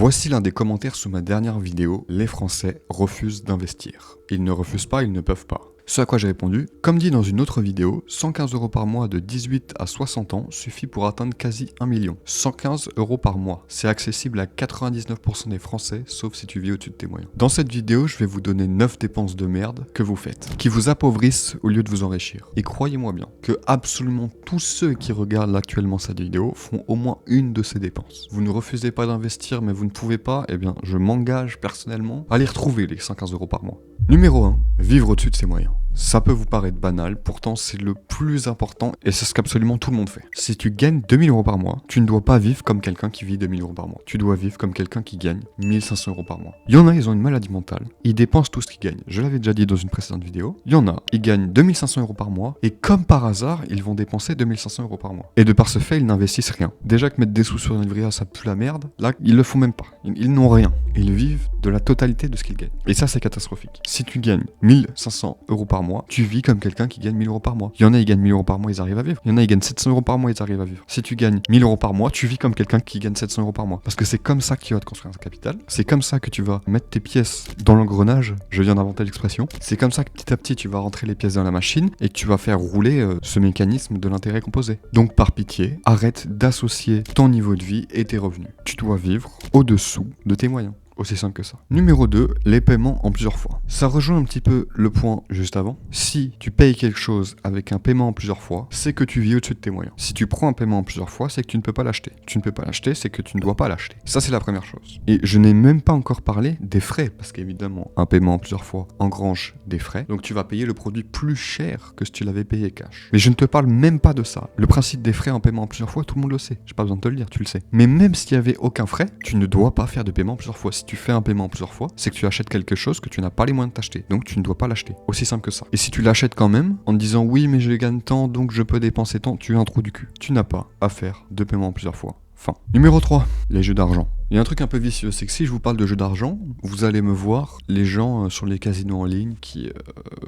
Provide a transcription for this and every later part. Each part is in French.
Voici l'un des commentaires sous ma dernière vidéo, les Français refusent d'investir. Ils ne refusent pas, ils ne peuvent pas. Ce à quoi j'ai répondu, comme dit dans une autre vidéo, 115 € par mois de 18 à 60 ans suffit pour atteindre quasi 1 million. 115 € par mois, c'est accessible à 99% des Français, sauf si tu vis au-dessus de tes moyens. Dans cette vidéo, je vais vous donner 9 dépenses de merde que vous faites, qui vous appauvrissent au lieu de vous enrichir. Et croyez-moi bien, que absolument tous ceux qui regardent actuellement cette vidéo font au moins une de ces dépenses. Vous ne refusez pas d'investir, mais vous ne pouvez pas, eh bien, je m'engage personnellement à les retrouver les 115 € par mois. Numéro 1, vivre au-dessus de ses moyens. Ça peut vous paraître banal, pourtant c'est le plus important et c'est ce qu'absolument tout le monde fait. Si tu gagnes 2000 € par mois, tu ne dois pas vivre comme quelqu'un qui vit 2000 € par mois. Tu dois vivre comme quelqu'un qui gagne 1500 € par mois. Il y en a, ils ont une maladie mentale, ils dépensent tout ce qu'ils gagnent. Je l'avais déjà dit dans une précédente vidéo. Il y en a, ils gagnent 2500 € par mois et comme par hasard, ils vont dépenser 2500 € par mois. Et de par ce fait, ils n'investissent rien. Déjà que mettre des sous sur un livret A, ça pue la merde. Là, ils le font même pas. Ils n'ont rien. Ils vivent de la totalité de ce qu'ils gagnent. Et ça, c'est catastrophique. Si tu gagnes 1500 € par mois, tu vis comme quelqu'un qui gagne 1000 € par mois. Il y en a, ils gagnent 1000 € par mois, ils arrivent à vivre. Il y en a, ils gagnent 700 € par mois, ils arrivent à vivre. Si tu gagnes 1000 € par mois, tu vis comme quelqu'un qui gagne 700 € par mois. Parce que c'est comme ça que tu vas te construire un capital. C'est comme ça que tu vas mettre tes pièces dans l'engrenage. Je viens d'inventer l'expression. C'est comme ça que petit à petit, tu vas rentrer les pièces dans la machine et que tu vas faire rouler ce mécanisme de l'intérêt composé. Donc, par pitié, arrête d'associer ton niveau de vie et tes revenus. Tu dois vivre au-dessous de tes moyens. Aussi simple que ça. Numéro 2, les paiements en plusieurs fois. Ça rejoint un petit peu le point juste avant. Si tu payes quelque chose avec un paiement en plusieurs fois, c'est que tu vis au-dessus de tes moyens. Si tu prends un paiement en plusieurs fois, c'est que tu ne peux pas l'acheter. Tu ne peux pas l'acheter, c'est que tu ne dois pas l'acheter. Ça, c'est la première chose. Et je n'ai même pas encore parlé des frais, parce qu'évidemment, un paiement en plusieurs fois engrange des frais. Donc tu vas payer le produit plus cher que si tu l'avais payé cash. Mais je ne te parle même pas de ça. Le principe des frais en paiement en plusieurs fois, tout le monde le sait. J'ai pas besoin de te le dire, tu le sais. Mais même s'il n'y avait aucun frais, tu ne dois pas faire de paiement en plusieurs fois. Si tu fais un paiement en plusieurs fois, c'est que tu achètes quelque chose que tu n'as pas les moyens de t'acheter. Donc tu ne dois pas l'acheter. Aussi simple que ça. Et si tu l'achètes quand même, en te disant oui mais je gagne tant donc je peux dépenser tant, tu es un trou du cul. Tu n'as pas à faire de paiement en plusieurs fois. Fin. Numéro 3, les jeux d'argent. Il y a un truc un peu vicieux, c'est que si je vous parle de jeux d'argent, vous allez me voir les gens sur les casinos en ligne qui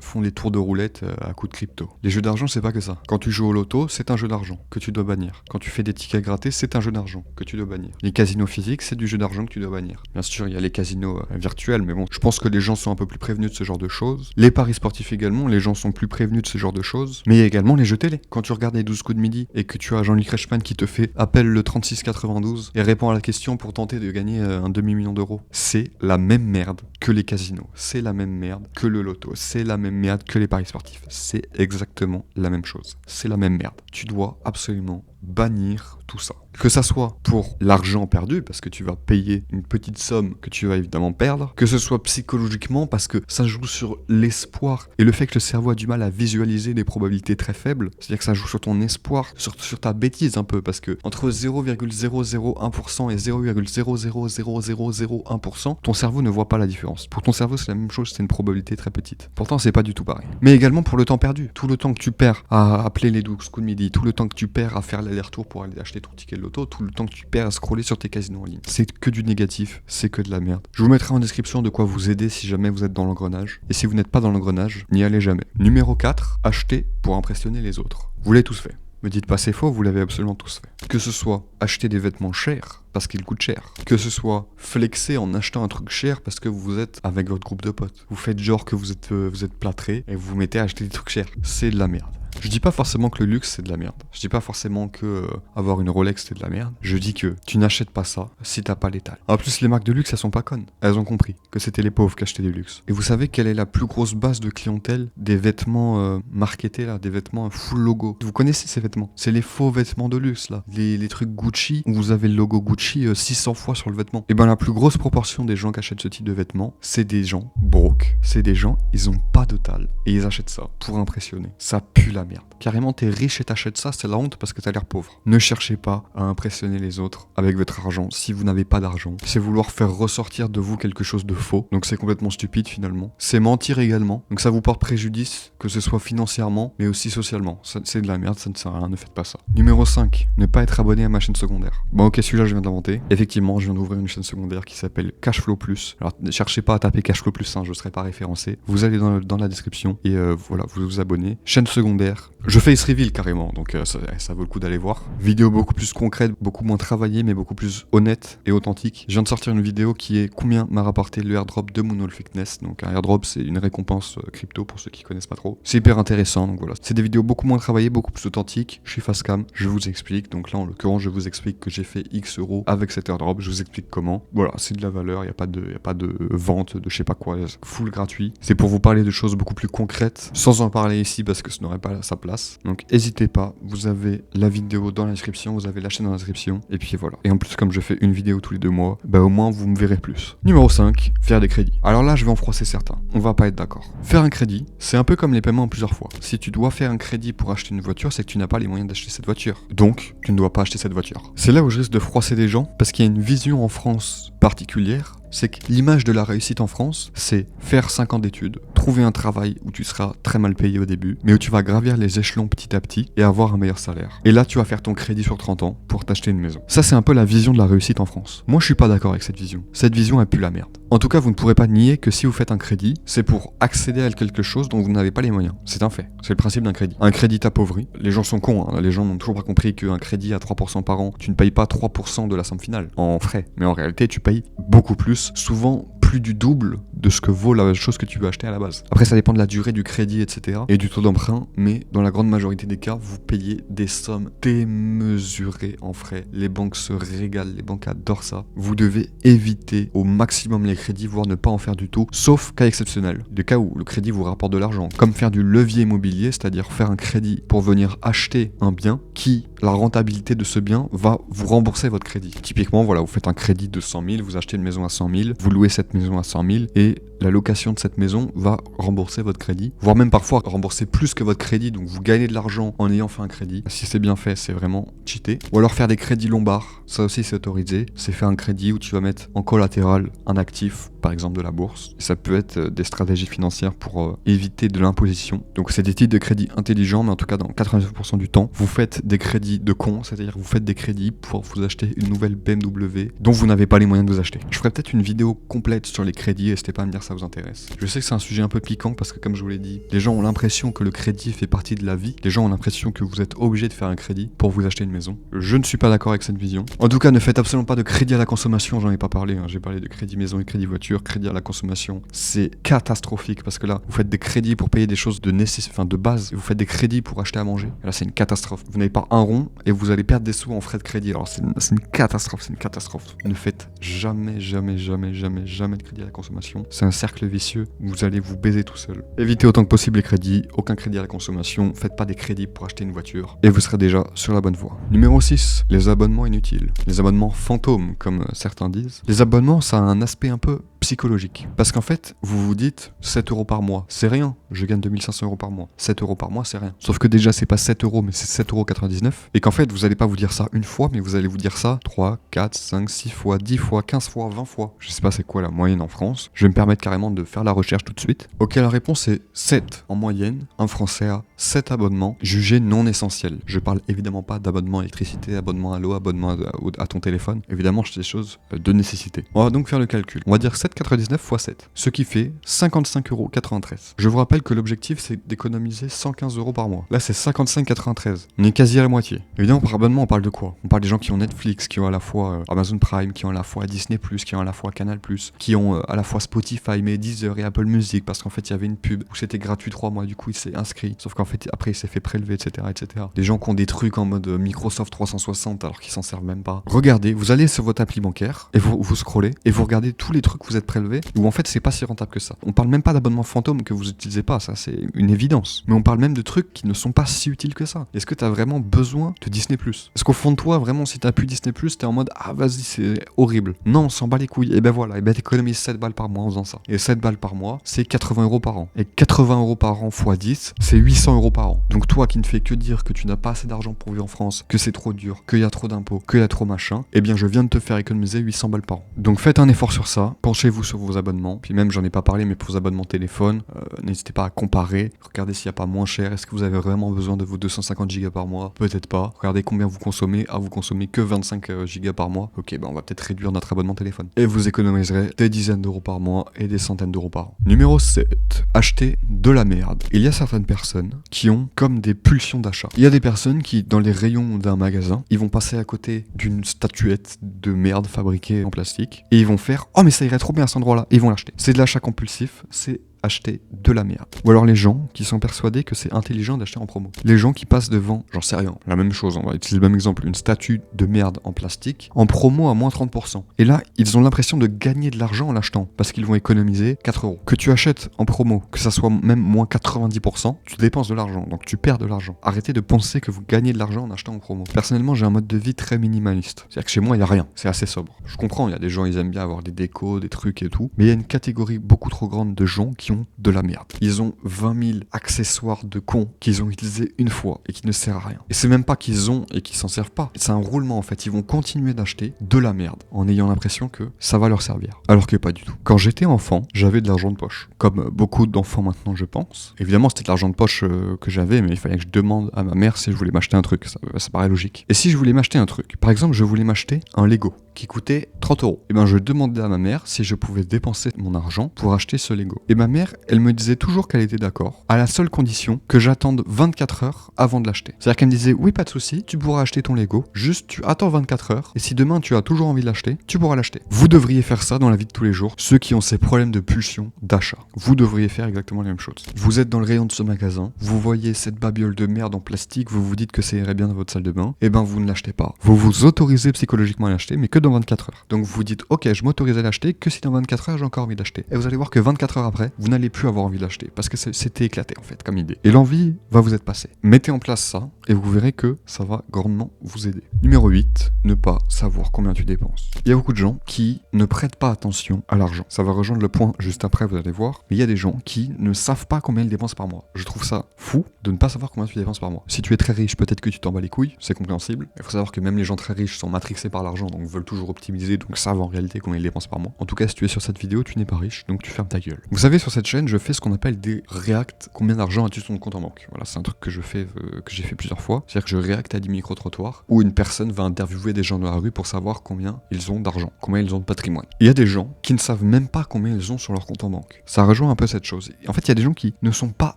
font des tours de roulette à coups de crypto. Les jeux d'argent, c'est pas que ça. Quand tu joues au loto, c'est un jeu d'argent que tu dois bannir. Quand tu fais des tickets grattés, c'est un jeu d'argent que tu dois bannir. Les casinos physiques, c'est du jeu d'argent que tu dois bannir. Bien sûr, il y a les casinos virtuels, mais bon, je pense que les gens sont un peu plus prévenus de ce genre de choses. Les paris sportifs également, les gens sont plus prévenus de ce genre de choses. Mais il y a également les jeux télé. Quand tu regardes les 12 coups de midi et que tu as Jean-Luc Reichmann qui te fait appelle le 3692 et répond à la question pour tenter de gagner un demi-million d'euros. C'est la même merde que les casinos. C'est la même merde que le loto. C'est la même merde que les paris sportifs. C'est exactement la même chose. C'est la même merde. Tu dois absolument bannir tout ça. Que ça soit pour l'argent perdu, parce que tu vas payer une petite somme que tu vas évidemment perdre, que ce soit psychologiquement, parce que ça joue sur l'espoir et le fait que le cerveau a du mal à visualiser des probabilités très faibles, c'est-à-dire que ça joue sur ton espoir, sur ta bêtise un peu, parce que entre 0,001% et 0,00001%, ton cerveau ne voit pas la différence. Pour ton cerveau, c'est la même chose, c'est une probabilité très petite. Pourtant, c'est pas du tout pareil. Mais également pour le temps perdu. Tout le temps que tu perds à appeler les 12 coups de midi, tout le temps que tu perds à faire l'aller-retour pour aller acheter ton ticket de loto, tout le temps que tu perds à scroller sur tes casinos en ligne. C'est que du négatif, c'est que de la merde. Je vous mettrai en description de quoi vous aider si jamais vous êtes dans l'engrenage. Et si vous n'êtes pas dans l'engrenage, n'y allez jamais. Numéro 4, acheter pour impressionner les autres. Vous l'avez tous fait. Me dites pas c'est faux, vous l'avez absolument tous fait. Que ce soit acheter des vêtements chers parce qu'ils coûtent cher. Que ce soit flexer en achetant un truc cher parce que vous êtes avec votre groupe de potes. Vous faites genre que vous êtes plâtré et vous vous mettez à acheter des trucs chers. C'est de la merde. Je dis pas forcément que le luxe c'est de la merde. Je dis pas forcément que avoir une Rolex c'est de la merde. Je dis que tu n'achètes pas ça si t'as pas l'étal. En plus les marques de luxe elles sont pas connes. Elles ont compris que c'était les pauvres qui achetaient du luxe. Et vous savez quelle est la plus grosse base de clientèle des vêtements marketés là, des vêtements full logo. Vous connaissez ces vêtements? C'est les faux vêtements de luxe là. Les trucs Gucci où vous avez le logo Gucci 600 fois sur le vêtement. Et ben la plus grosse proportion des gens qui achètent ce type de vêtements, c'est des gens broke. C'est des gens, ils ont pas de tal. Et ils achètent ça pour impressionner. Ça pue la merde. Carrément, t'es riche et t'achètes ça, c'est la honte parce que t'as l'air pauvre. Ne cherchez pas à impressionner les autres avec votre argent si vous n'avez pas d'argent. C'est vouloir faire ressortir de vous quelque chose de faux. Donc c'est complètement stupide finalement. C'est mentir également. Donc ça vous porte préjudice, que ce soit financièrement, mais aussi socialement. C'est de la merde, ça ne sert à rien, ne faites pas ça. Numéro 5, ne pas être abonné à ma chaîne secondaire. Bon ok, celui-là je viens de l'inventer. Effectivement, je viens d'ouvrir une chaîne secondaire qui s'appelle Cashflow Plus. Alors ne cherchez pas à taper Cashflow Plus, je ne serai pas référencé. Vous allez dans la description et voilà, vous vous abonnez. Chaîne secondaire Je fais ce reveal carrément, donc ça vaut le coup d'aller voir. Vidéo beaucoup plus concrète, beaucoup moins travaillée, mais beaucoup plus honnête et authentique. Je viens de sortir une vidéo qui est combien m'a rapporté le airdrop de Moonwall Fitness. Donc un airdrop, c'est une récompense crypto pour ceux qui connaissent pas trop. C'est hyper intéressant, donc voilà. C'est des vidéos beaucoup moins travaillées, beaucoup plus authentiques. Je suis face cam, je vous explique. Donc là, en l'occurrence, je vous explique que j'ai fait X euros avec cet airdrop. Je vous explique comment. Voilà, c'est de la valeur, il n'y a pas de vente, de je sais pas quoi, full gratuit. C'est pour vous parler de choses beaucoup plus concrètes, sans en parler ici parce que ce n'aurait pas sa place. Donc n'hésitez pas, vous avez la vidéo dans la description, vous avez la chaîne dans la description, et puis voilà. Et en plus, comme je fais une vidéo tous les 2 mois, bah au moins vous me verrez plus. Numéro 5, faire des crédits. Alors là, je vais en froisser certains, on va pas être d'accord. Faire un crédit, c'est un peu comme les paiements en plusieurs fois. Si tu dois faire un crédit pour acheter une voiture, c'est que tu n'as pas les moyens d'acheter cette voiture. Donc, tu ne dois pas acheter cette voiture. C'est là où je risque de froisser des gens, parce qu'il y a une vision en France particulière. C'est que l'image de la réussite en France, c'est faire 5 ans d'études, trouver un travail où tu seras très mal payé au début, mais où tu vas gravir les échelons petit à petit et avoir un meilleur salaire. Et là, tu vas faire ton crédit sur 30 ans pour t'acheter une maison. Ça, c'est un peu la vision de la réussite en France. Moi, je suis pas d'accord avec cette vision. Cette vision, elle pue la merde. En tout cas, vous ne pourrez pas nier que si vous faites un crédit, c'est pour accéder à quelque chose dont vous n'avez pas les moyens. C'est un fait. C'est le principe d'un crédit. Un crédit t'appauvrit. Les gens sont cons, hein. Les gens n'ont toujours pas compris qu'un crédit à 3% par an, tu ne payes pas 3% de la somme finale en frais. Mais en réalité, tu payes beaucoup plus, souvent plus du double de ce que vaut la chose que tu veux acheter à la base. Après, ça dépend de la durée du crédit, etc. et du taux d'emprunt, mais dans la grande majorité des cas, vous payez des sommes démesurées en frais. Les banques se régalent, les banques adorent ça. Vous devez éviter au maximum les crédits, voire ne pas en faire du tout, sauf cas exceptionnels. Des cas où le crédit vous rapporte de l'argent, comme faire du levier immobilier, c'est-à-dire faire un crédit pour venir acheter un bien qui, la rentabilité de ce bien, va vous rembourser votre crédit. Typiquement, voilà, vous faites un crédit de 100 000, vous achetez une maison à 100 000, vous louez cette maison à 100 000 et la location de cette maison va rembourser votre crédit, voire même parfois rembourser plus que votre crédit, donc vous gagnez de l'argent en ayant fait un crédit. Si c'est bien fait, c'est vraiment cheaté. Ou alors faire des crédits lombards, ça aussi c'est autorisé. C'est faire un crédit où tu vas mettre en collatéral un actif, par exemple de la bourse. Et ça peut être des stratégies financières pour éviter de l'imposition. Donc c'est des types de crédits intelligents, mais en tout cas dans 99% du temps, vous faites des crédits de cons, c'est-à-dire que vous faites des crédits pour vous acheter une nouvelle BMW dont vous n'avez pas les moyens de vous acheter. Je ferai peut-être une vidéo complète sur les crédits, n'hésitez pas à me dire si ça vous intéresse. Je sais que c'est un sujet un peu piquant parce que comme je vous l'ai dit, les gens ont l'impression que le crédit fait partie de la vie. Les gens ont l'impression que vous êtes obligé de faire un crédit pour vous acheter une maison. Je ne suis pas d'accord avec cette vision. En tout cas, ne faites absolument pas de crédit à la consommation, j'en ai pas parlé, hein. J'ai parlé de crédit maison et crédit voiture. Crédit à la consommation, c'est catastrophique parce que là, vous faites des crédits pour payer des choses de base, et vous faites des crédits pour acheter à manger. Et là, c'est une catastrophe. Vous n'avez pas un rond et vous allez perdre des sous en frais de crédit. Alors c'est une catastrophe, c'est une catastrophe. Ne faites jamais de crédit à la consommation. C'est un cercle vicieux où vous allez vous baiser tout seul. Évitez autant que possible les crédits, aucun crédit à la consommation, faites pas des crédits pour acheter une voiture et vous serez déjà sur la bonne voie. Numéro 6, les abonnements inutiles. Les abonnements fantômes, comme certains disent. Les abonnements, ça a un aspect un peu psychologique. Parce qu'en fait, vous vous dites 7 euros par mois, c'est rien, je gagne 2500 euros par mois. 7 euros par mois, c'est rien. Sauf que déjà, c'est pas 7 euros, mais c'est 7,99 €. Et qu'en fait, vous allez pas vous dire ça une fois, mais vous allez vous dire ça 3, 4, 5, 6 fois, 10 fois, 15 fois, 20 fois. Je sais pas c'est quoi la moyenne en France. Je vais me permettre carrément de faire la recherche tout de suite. Ok, la réponse est 7. En moyenne, un Français a 7 abonnements jugés non essentiels. Je parle évidemment pas d'abonnement à électricité, abonnement à l'eau, abonnement à ton téléphone. Évidemment, c'est des choses de nécessité. On va donc faire le calcul. On va dire 7,99 x 7, ce qui fait 55,93 €. Je vous rappelle que l'objectif c'est d'économiser 115 € par mois. Là c'est 55,93 €. On est quasi à la moitié. Évidemment par abonnement on parle de quoi? On parle des gens qui ont Netflix, qui ont à la fois Amazon Prime, qui ont à la fois Disney+, qui ont à la fois Canal+, qui ont à la fois Spotify, mais Deezer et Apple Music, parce qu'en fait il y avait une pub où c'était gratuit 3 mois, du coup il s'est inscrit. Sauf qu'en fait après il s'est fait prélever, etc., etc. Des gens qui ont des trucs en mode Microsoft 360 alors qu'ils s'en servent même pas. Regardez, vous allez sur votre appli bancaire et vous scrollez et vous regardez tous les trucs que vous êtes prélevés où en fait c'est pas si rentable que ça. On parle même pas d'abonnement fantôme que vous utilisez pas, ça c'est une évidence. Mais on parle même de trucs qui ne sont pas si utiles que ça. Est-ce que t'as vraiment besoin de Disney+? Est-ce qu'au fond de toi, vraiment, si t'as plus Disney+, t'es en mode ah vas-y c'est horrible. Non, on s'en bat les couilles. Et ben voilà, et ben t'économises 7 balles par mois en faisant ça. Et 7 balles par mois, c'est 80 € par an. Et 80 € par an x 10, c'est 800 € par an. Donc toi qui ne fais que dire que tu n'as pas assez d'argent pour vivre en France, que c'est trop dur, qu'il y a trop d'impôts, qu'il y a trop machin, eh bien je viens de te faire économiser 800 balles par an. Donc faites un effort sur ça, penchez Renseignez-vous sur vos abonnements. Puis même, j'en ai pas parlé, mais pour vos abonnements téléphone, n'hésitez pas à comparer. Regardez s'il n'y a pas moins cher. Est-ce que vous avez vraiment besoin de vos 250 Go par mois? Peut-être pas. Regardez combien vous consommez. Ah, vous consommez que 25 Go par mois. Ok, on va peut-être réduire notre abonnement téléphone. Et vous économiserez des dizaines d'euros par mois et des centaines d'euros par an. Numéro 7. Acheter de la merde. Il y a certaines personnes qui ont comme des pulsions d'achat. Il y a des personnes qui, dans les rayons d'un magasin, ils vont passer à côté d'une statuette de merde fabriquée en plastique et ils vont faire « Oh mais ça irait trop bien à cet endroit-là » et ils vont l'acheter. C'est de l'achat compulsif, c'est acheter de la merde. Ou alors les gens qui sont persuadés que c'est intelligent d'acheter en promo. Les gens qui passent devant, j'en sais rien, la même chose, on va utiliser le même exemple, une statue de merde en plastique, en promo à moins 30%. Et là, ils ont l'impression de gagner de l'argent en l'achetant, parce qu'ils vont économiser 4 euros. Que tu achètes en promo, que ça soit même moins 90%, tu dépenses de l'argent, donc tu perds de l'argent. Arrêtez de penser que vous gagnez de l'argent en achetant en promo. Personnellement, j'ai un mode de vie très minimaliste. C'est-à-dire que chez moi, il n'y a rien, c'est assez sobre. Je comprends, il y a des gens, ils aiment bien avoir des décos, des trucs et tout, mais il y a une catégorie beaucoup trop grande de gens qui ont de la merde. Ils ont 20 000 accessoires de cons qu'ils ont utilisés une fois et qui ne servent à rien. Et c'est même pas qu'ils ont et qu'ils s'en servent pas. C'est un roulement en fait. Ils vont continuer d'acheter de la merde en ayant l'impression que ça va leur servir. Alors que pas du tout. Quand j'étais enfant, j'avais de l'argent de poche. Comme beaucoup d'enfants maintenant, je pense. Évidemment, c'était de l'argent de poche que j'avais, mais il fallait que je demande à ma mère si je voulais m'acheter un truc. Ça paraît logique. Et si je voulais m'acheter un truc, par exemple, je voulais m'acheter un Lego qui coûtait 30 euros. Et ben, je demandais à ma mère si je pouvais dépenser mon argent pour acheter ce Lego. Et ma mère, elle me disait toujours qu'elle était d'accord, à la seule condition que j'attende 24 heures avant de l'acheter. C'est-à-dire qu'elle me disait, oui, pas de souci, tu pourras acheter ton Lego, juste tu attends 24 heures, et si demain tu as toujours envie de l'acheter, tu pourras l'acheter. Vous devriez faire ça dans la vie de tous les jours, ceux qui ont ces problèmes de pulsion d'achat. Vous devriez faire exactement la même chose. Vous êtes dans le rayon de ce magasin, vous voyez cette babiole de merde en plastique, vous vous dites que ça irait bien dans votre salle de bain, et ben vous ne l'achetez pas. Vous vous autorisez psychologiquement à l'acheter, mais que dans 24 heures. Donc vous vous dites, ok, je m'autorise à l'acheter que si dans 24 heures j'ai encore envie d'acheter. Et vous allez voir que 24 heures après, vous n'allez plus avoir envie de l'acheter, parce que c'était éclaté en fait comme idée. Et l'envie va vous être passée. Mettez en place ça, et vous verrez que ça va grandement vous aider. Numéro 8, ne pas savoir combien tu dépenses. Il y a beaucoup de gens qui ne prêtent pas attention à l'argent. Ça va rejoindre le point juste après, vous allez voir. Mais il y a des gens qui ne savent pas combien ils dépensent par mois. Je trouve ça fou de ne pas savoir combien tu dépenses par mois. Si tu es très riche, peut-être que tu t'en bats les couilles, c'est compréhensible. Il faut savoir que même les gens très riches sont matrixés par l'argent, donc veulent toujours optimiser, donc savent en réalité combien ils dépensent par mois. En tout cas, si tu es sur cette vidéo, tu n'es pas riche, donc tu fermes ta gueule. Vous savez, sur cette chaîne, je fais ce qu'on appelle des react. Combien d'argent as-tu sur ton compte en banque? Voilà, c'est un truc que je fais, que j'ai fait plusieurs fois. C'est-à-dire que je réacte à des micro-trottoirs où une personne va interviewer des gens dans la rue pour savoir combien ils ont d'argent, combien ils ont de patrimoine. Il y a des gens qui ne savent même pas combien ils ont sur leur compte en banque. Ça rejoint un peu cette chose. Et en fait, il y a des gens qui ne sont pas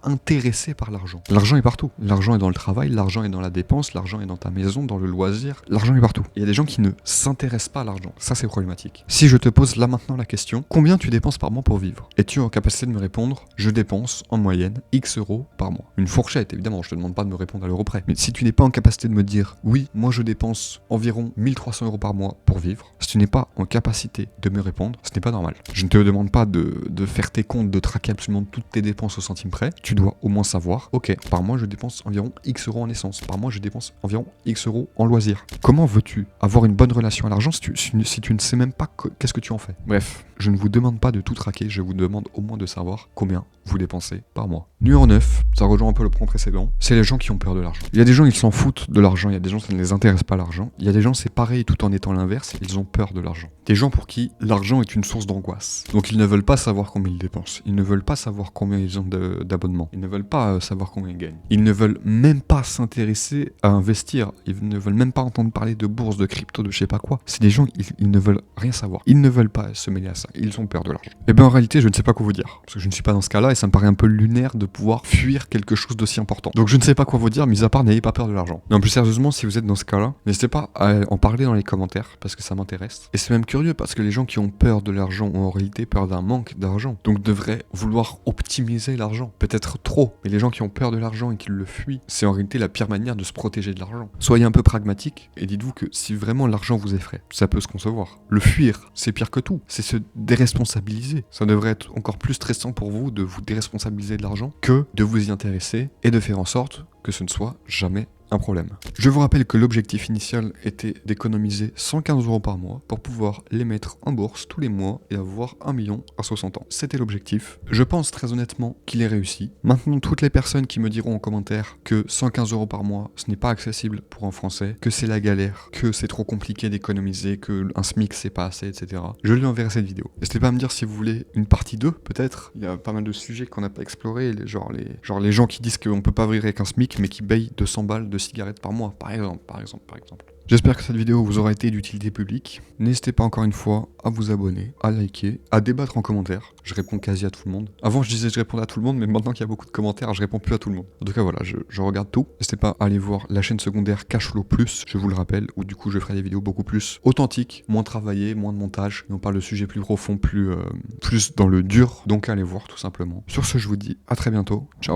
intéressés par l'argent. L'argent est partout. L'argent est dans le travail, l'argent est dans la dépense, l'argent est dans ta maison, dans le loisir. L'argent est partout. Il y a des gens qui ne s'intéressent pas à l'argent. Ça, c'est problématique. Si je te pose là maintenant la question, combien tu dépenses par mois pour vivre? Es-tu en capacité de me répondre? Je dépense en moyenne X euros par mois. Une fourchette, évidemment, je te demande pas de me répondre à l'euro près. Mais si tu n'es pas en capacité de me dire, oui, moi je dépense environ 1300 euros par mois pour vivre, si tu n'es pas en capacité de me répondre, ce n'est pas normal. Je ne te demande pas de faire tes comptes, de traquer absolument toutes tes dépenses au centime près. Tu dois au moins savoir, ok, par mois je dépense environ X euros en essence, par mois je dépense environ X euros en loisirs. Comment veux-tu avoir une bonne relation à l'argent si tu ne sais même pas qu'est-ce que tu en fais? Bref, je ne vous demande pas de tout traquer, je vous demande au moins de savoir combien vous dépensez par mois. Numéro 9, ça rejoint un peu le point précédent, c'est les gens qui ont peur de l'argent. Il y a des gens, ils s'en foutent de l'argent, il y a des gens, ça ne les intéresse pas l'argent. Il y a des gens, c'est pareil tout en étant l'inverse, ils ont peur de l'argent. Des gens pour qui l'argent est une source d'angoisse. Donc ils ne veulent pas savoir combien ils dépensent, ils ne veulent pas savoir combien ils ont d'abonnements, ils ne veulent pas savoir combien ils gagnent. Ils ne veulent même pas s'intéresser à investir, ils ne veulent même pas entendre parler de bourse, de crypto, de je sais pas quoi. C'est des gens, ils ne veulent rien savoir. Ils ne veulent pas se mêler à ça, ils ont peur de l'argent. Et bien en réalité, je ne sais pas quoi vous dire, parce que je ne suis pas dans ce cas-là et ça me paraît un peu lunaire de pouvoir fuir quelque chose d'aussi important. Donc je ne sais pas quoi vous dire, mis à part n'ayez pas peur de l'argent. Mais en plus sérieusement, si vous êtes dans ce cas-là, n'hésitez pas à en parler dans les commentaires, parce que ça m'intéresse. Et c'est même curieux, parce que les gens qui ont peur de l'argent ont en réalité peur d'un manque d'argent. Donc devraient vouloir optimiser l'argent. Peut-être trop, mais les gens qui ont peur de l'argent et qui le fuient, c'est en réalité la pire manière de se protéger de l'argent. Soyez un peu pragmatique et dites-vous que si vraiment l'argent vous effraie, ça peut se concevoir. Le fuir, c'est pire que tout. C'est se déresponsabiliser. Ça devrait être encore plus stressant pour vous de vous déresponsabiliser de l'argent que de vous y intéresser et de faire en sorte que ce ne soit jamais un problème. Je vous rappelle que l'objectif initial était d'économiser 115 € par mois pour pouvoir les mettre en bourse tous les mois et avoir 1 million à 60 ans. C'était l'objectif. Je pense très honnêtement qu'il est réussi. Maintenant, toutes les personnes qui me diront en commentaire que 115 € par mois, ce n'est pas accessible pour un Français, que c'est la galère, que c'est trop compliqué d'économiser, que un SMIC c'est pas assez, etc. Je lui enverrai cette vidéo. N'hésitez pas à me dire si vous voulez une partie 2, peut-être. Il y a pas mal de sujets qu'on n'a pas explorés, genre les gens qui disent qu'on peut pas vivre avec un SMIC, mais qui payent 200 balles de cigarettes par mois, par exemple. J'espère que cette vidéo vous aura été d'utilité publique. N'hésitez pas encore une fois à vous abonner, à liker, à débattre en commentaire. Je réponds quasi à tout le monde. Avant je disais je répondais à tout le monde, mais maintenant qu'il y a beaucoup de commentaires, je réponds plus à tout le monde. En tout cas voilà, je regarde tout. N'hésitez pas à aller voir la chaîne secondaire Cashflow Plus, je vous le rappelle, où du coup je ferai des vidéos beaucoup plus authentiques, moins travaillées, moins de montage. Et on parle de sujets plus profonds, plus dans le dur. Donc allez voir tout simplement. Sur ce, je vous dis à très bientôt. Ciao.